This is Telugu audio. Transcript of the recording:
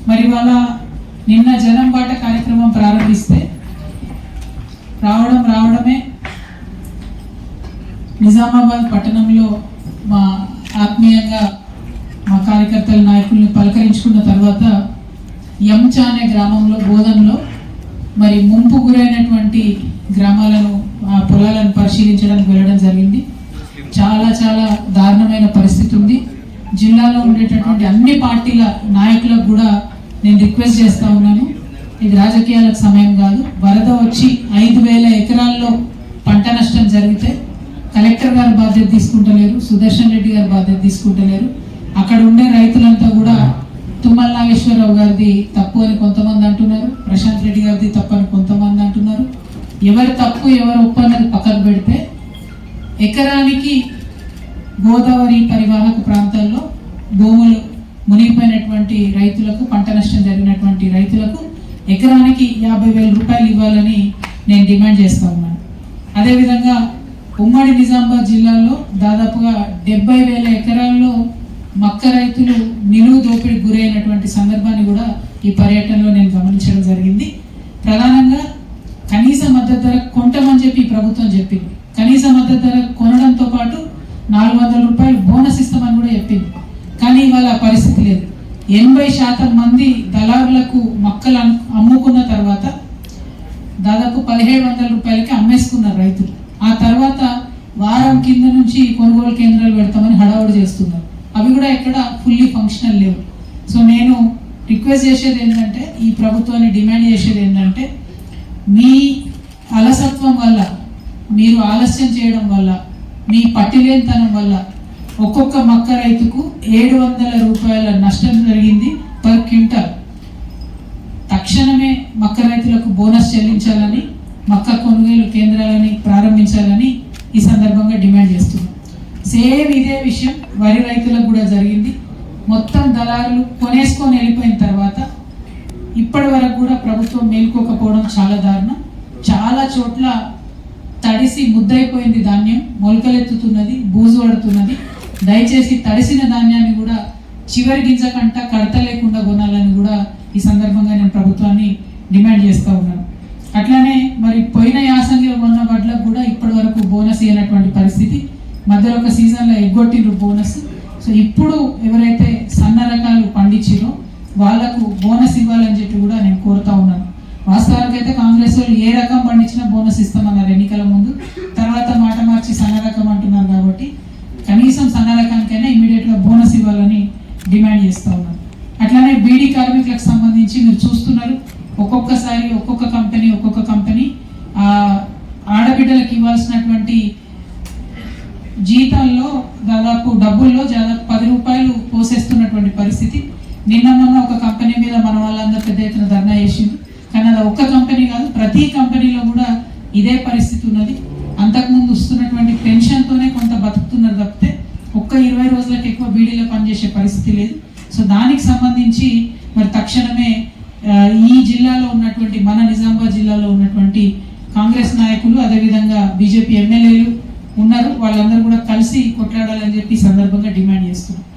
మరి వాళ్ళ నిన్న జనం బాట కార్యక్రమం ప్రారంభిస్తే రావడమే నిజామాబాద్ పట్టణంలో మా ఆత్మీయంగా మా కార్యకర్తల నాయకుల్ని పలకరించుకున్న తర్వాత ఎంచా అనే గ్రామంలో బోధనలో మరి ముంపు గురైనటువంటి గ్రామాలను ఆ పొలాలను పరిశీలించడానికి వెళ్ళడం జరిగింది. చాలా చాలా దారుణమైన పరిస్థితి ఉంది. జిల్లాలో ఉండేటటువంటి అన్ని పార్టీల నాయకులకు కూడా నేను రిక్వెస్ట్ చేస్తా ఉన్నాను, ఇది రాజకీయాలకు సమయం కాదు. వరద వచ్చి 5,000 ఎకరాల్లో పంట నష్టం జరిగితే కలెక్టర్ గారు బాధ్యత తీసుకుంటలేరు, సుదర్శన్ రెడ్డి గారు బాధ్యత తీసుకుంటలేరు. అక్కడ ఉండే రైతులంతా కూడా తుమ్మల నాగేశ్వరరావు గారిది తప్పు అని కొంతమంది అంటున్నారు, ప్రశాంత్ రెడ్డి గారిది తప్పు అని కొంతమంది అంటున్నారు. ఎవరి తప్పు ఎవరు ఒప్పు అన్నది పక్కకు పెడితే ఎకరానికి గోదావరి పరివాహక ప్రాంతాల్లో భూములు మునిగిపోయినటువంటి రైతులకు, పంట నష్టం జరిగినటువంటి రైతులకు ఎకరానికి 50,000 రూపాయలు ఇవ్వాలని నేను డిమాండ్ చేస్తా ఉన్నాను. అదేవిధంగా ఉమ్మడి నిజామాబాద్ జిల్లాలో దాదాపుగా 70,000 ఎకరాల్లో మక్క రైతులు నిలువు దోపిడీకి గురైనటువంటి సందర్భాన్ని కూడా ఈ పర్యటనలో నేను గమనించడం జరిగింది. ప్రధానంగా కనీస మద్దతు ధర కొంటామని చెప్పి ప్రభుత్వం చెప్పింది. కనీస మద్దతు ధర కొనడంతో పాటు 400 రూపాయలు బోనస్ ఇస్తామని కూడా చెప్పింది. కానీ ఇవాళ పరిస్థితి లేదు. 80% మంది దళారులకు మొక్కలు అమ్ముకున్న తర్వాత దాదాపు 1,700 రూపాయలకి అమ్మేసుకున్నారు రైతులు. ఆ తర్వాత వారం కింద నుంచి కొనుగోలు కేంద్రాలు పెడతామని హడావుడి చేస్తున్నారు. అవి కూడా ఎక్కడ ఫుల్లీ ఫంక్షనల్ లేవు. సో నేను రిక్వెస్ట్ చేసేది ఏంటంటే, ఈ ప్రభుత్వాన్ని డిమాండ్ చేసేది ఏంటంటే, మీ అలసత్వం వల్ల, మీరు ఆలస్యం చేయడం వల్ల, మీ పట్టిలేనితనం వల్ల ఒక్కొక్క మక్క రైతుకు 700 రూపాయల నష్టం జరిగింది పర్ క్వింటల్. తక్షణమే మక్క రైతులకు బోనస్ చెల్లించాలని, మక్క కొనుగోలు కేంద్రాలని ప్రారంభించాలని ఈ సందర్భంగా డిమాండ్ చేస్తున్నాం. సేమ్ ఇదే విషయం వరి రైతులకు కూడా జరిగింది. మొత్తం దళారులు కొనేసుకొని వెళ్ళిపోయిన తర్వాత ఇప్పటి వరకు కూడా ప్రభుత్వం మేల్కోకపోవడం చాలా దారుణం. చాలా చోట్ల తడిసి ముద్దైపోయింది ధాన్యం, మొలకలెత్తుతున్నది, బూజు పడుతున్నది. దయచేసి తడిసిన ధాన్యాన్ని కూడా చివరి గింజ కంట కడత లేకుండా కొనాలని కూడా ఈ సందర్భంగా నేను ప్రభుత్వాన్ని డిమాండ్ చేస్తూ ఉన్నాను. అట్లానే మరి పోయిన యాసంగిలో కొన్న వడ్లకు కూడా ఇప్పటి వరకు బోనస్ ఇవ్వనటువంటి పరిస్థితి. మధ్యలో ఒక సీజన్లో ఎగ్గొట్టిండ్రు బోనస్. సో ఇప్పుడు ఎవరైతే సన్న రకాలు పండించిరో వాళ్లకు బోనస్ ఇవ్వాలని చెప్పి కూడా నేను కోరుతా ఉన్నాను. వాస్తవానికి అయితే కాంగ్రెస్ వాళ్ళు ఏ రకం పండించినా బోనస్ ఇస్తామన్నారు ఎన్నికల ముందు. తర్వాత మాట మార్చి సన్న రకం అంటున్నారు. కాబట్టి కనీసం సన్న రకానికైనా ఇమీడియట్గా బోనస్ ఇవ్వాలని డిమాండ్ చేస్తూ ఉన్నాను. అట్లానే బీడీ కార్మికులకు సంబంధించి మీరు చూస్తున్నారు, ఒక్కొక్కసారి ఒక్కొక్క కంపెనీ ఆడబిడ్డలకు ఇవ్వాల్సినటువంటి జీతాల్లో దాదాపు డబ్బుల్లో దాదాపు 10 రూపాయలు పోసేస్తున్నటువంటి పరిస్థితి. నిన్న మొన్న ఒక కంపెనీ మీద మన వాళ్ళందరూ పెద్ద ఎత్తున ధర్నా చేసింది. కానీ అది ఒక్క కంపెనీ కాదు, ప్రతి కంపెనీలో కూడా ఇదే పరిస్థితి ఉన్నది. అంతకుముందు వస్తున్నటువంటి పెన్షన్తోనే కొంత బతుకుతున్నారు తప్పితే ఒక్క 20 రోజులకు ఎక్కువ బీడీలో పనిచేసే పరిస్థితి లేదు. సో దానికి సంబంధించి మరి తక్షణమే ఈ జిల్లాలో ఉన్నటువంటి, మన నిజామాబాద్ జిల్లాలో ఉన్నటువంటి కాంగ్రెస్ నాయకులు, అదేవిధంగా బీజేపీ ఎమ్మెల్యేలు ఉన్నారు, వాళ్ళందరూ కూడా కలిసి కొట్లాడాలని చెప్పి సందర్భంగా డిమాండ్ చేస్తున్నారు.